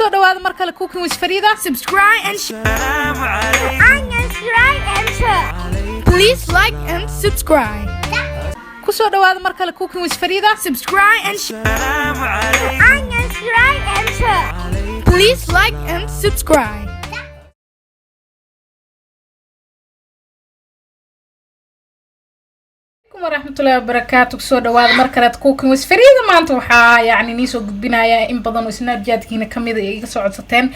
kusoo dhawaada mar kale Cooking with Farida. Subscribe and share. Please like and subscribe. kusoo dhawaada mar kale Cooking with Farida. Subscribe and share. Please like and subscribe. warahmatullahi wabarakatuh. kusoo dhawaada mar kale Cooking with Farida. maanta waxa yaani niisoo gudbinaya in badan oo Snapchat-kiina kamid ah iga soo codsateen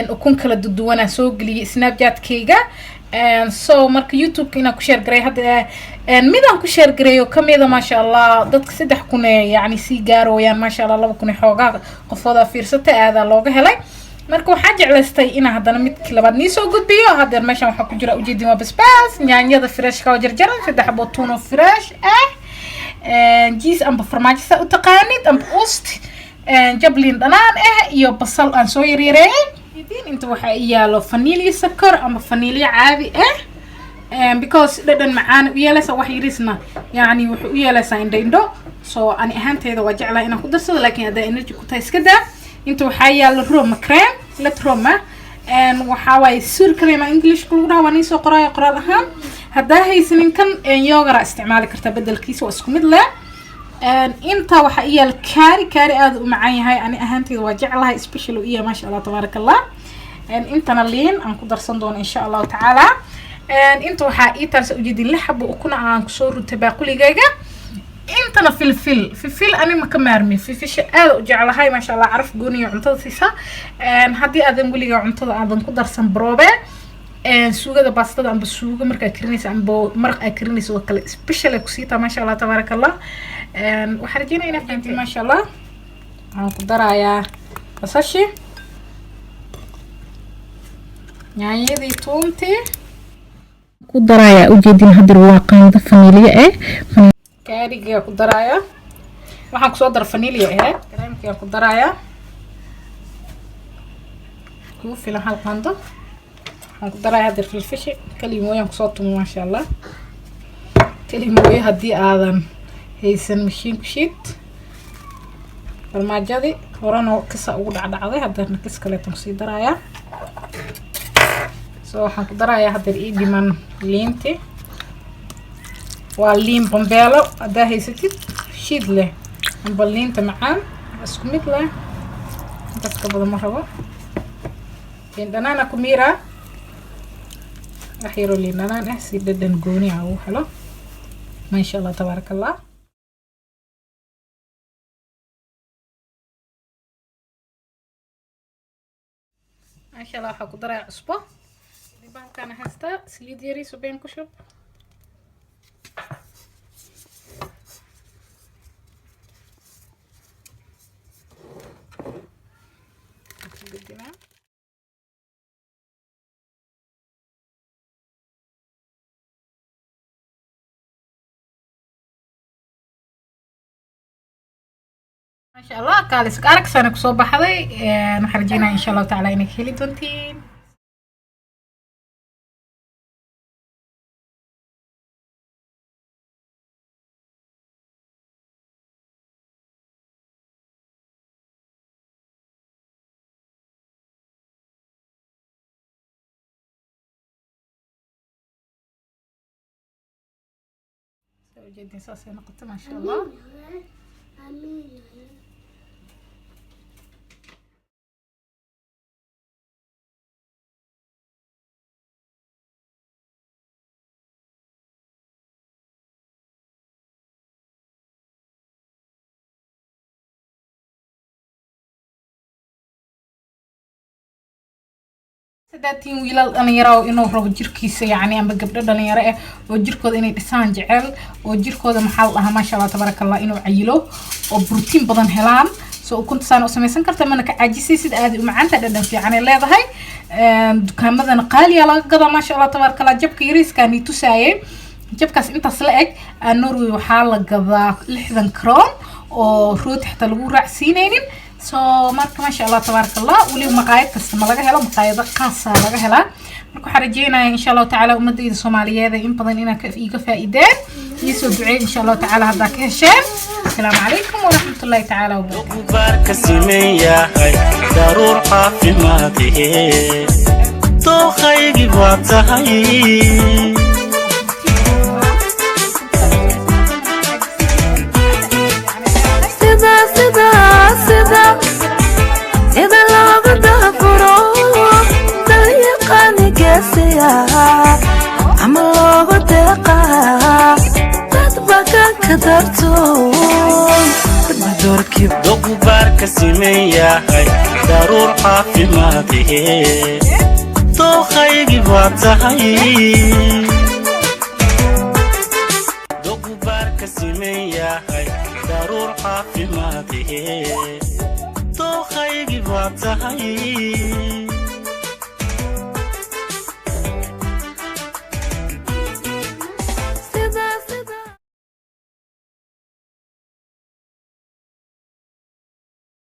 ukun kala duduwana soo galiyay Snapchat-kayga so marka YouTube-kiina ku share garay hadda midaan ku share garay oo kamid ah masha Allah dadka 3,000 yaani si gaarooyaan masha Allah 2,000 xoogaa qofooda fiirsatay aada looga helay marka waxaan jeclaystay in haddana mid labaad niisoo gudbiyo hadda meeshan waxa ku jira ujeedin waa basbaas yaanyada fresh ka jarjaran 3 bootuno fresh jiis amba farmaajo sa u taqaanid amba ost jablin dhanaan iyo basal aan soo yareeyay inta waxa yaalo vanilla sakar amba vanilla caadi because dhadhan macaan u yeelaysa wax yarisna yaani wuxuu u yeelaysaa indho so ani ahaanteeda waa jeclaa inaan ku darsado laakiin hadda energy ku tahay iska daa inta waxa yaalo roma cream la roma waxa way sur cream english ku dhaw waan soo qoraay qoraal ahaan hadaa haysanin kan yogurt isticmaali kartaa bedelkiisa waa isku mid leh inta waxa yaal kaari aad u macaan yahay ani ahaanteeda waa jeclahay special iyo ma sha Allah tabarakallah intana liin aan ku darsan doono insha Allah taala inta waxa ii tarsa ujeedin la xabo ukuna aan ku soo rutay baaquligayga intana filfil ani ma ka maarmi filfisha aad u jeclahay ma sha Allah araf gooniyo cuntada siisa hadii aadan waliga cuntada aadan ku darsan brobe suugada baastada amba suuga marka karinaysa amba maraq ay karinayso oo kale special ku siita ma sha Allah tabarakallah waxa rajayna ina fahantiin ma sha Allah aan ku darayaa basashi yaanyadii toonti ku darayaa ujeedin hadir waa qaanda vanilla kaariga ku daraaya waxaan ku soo dar vanilla kareemka ku daraaya ku filan hal qaando waxaan ku daraaya hadir filfish kalimooyin ku soo tumo ma sha Allah kalimooyin hadii aadan haysan mashiin ku shid farmaajadi horano kasa ugu dhacday hadana kis kale tan sii daraaya so waxaan ku daraaya hadir ii dhiman liinti waa liin bambeelo hadaa haysatid shiid leh amba liinta macaan isku mid leh dadka badan ma rabo liin dhanaan ku miira akhiro liin dhanaan si dhadhan gooni ah u helo ma sha Allah tabarakallah ما شاء الله حق درع عصبة اللي كان هستا سليد يريس وبين كشب ما شاء الله كالس كارك سنة كصوب حذي نحرجينا إن شاء الله تعالى إنك هلي دونتين جدا صاصي نقطة ما شاء الله سداتين ويلال أنا يراو إنه رب جركيس يعني أم بقبل أنا يراه وجركود إني إنسان جعل وجركود محلها ما شاء الله تبارك الله إنه عيله وبروتين بدن هلام سو كنت سنة وسميسن كرت منك عجيسي سد هذه ومعنت هذا في يعني لا هاي دكان مثلا قال يلا قضى ما شاء الله تبارك الله جبك يريس كان يتوسعي جبكاس أنت صلعك النور وحال قضى لحظة كرون وروت حتى الورع سينين so marka ma sha Allah tabarakallah wali maqaayad kasta ma laga helo maqaayada qaas ah laga helaa marka waxa rajeynaa insha Allah taala ummadayda Soomaaliyeed in badan inaan ka faa'iideen iyo soo duceey insha Allah taala hadda ka hesheen السلام عليكم ورحمة الله تعالى وبركاته. بارك سمية هاي ضرور في ماضيه تو خيجي واتهاي سدا إذا لا بده فرو طريقة نقاسية عملوا بدقة تتبقى كدرتو بدوركي دوغو بارك سمية هاي ضرور في ماضيه تو خيجي واتهاي دوغو بارك سمية هاي ضرور في ماضيه تو خيجي واتهاي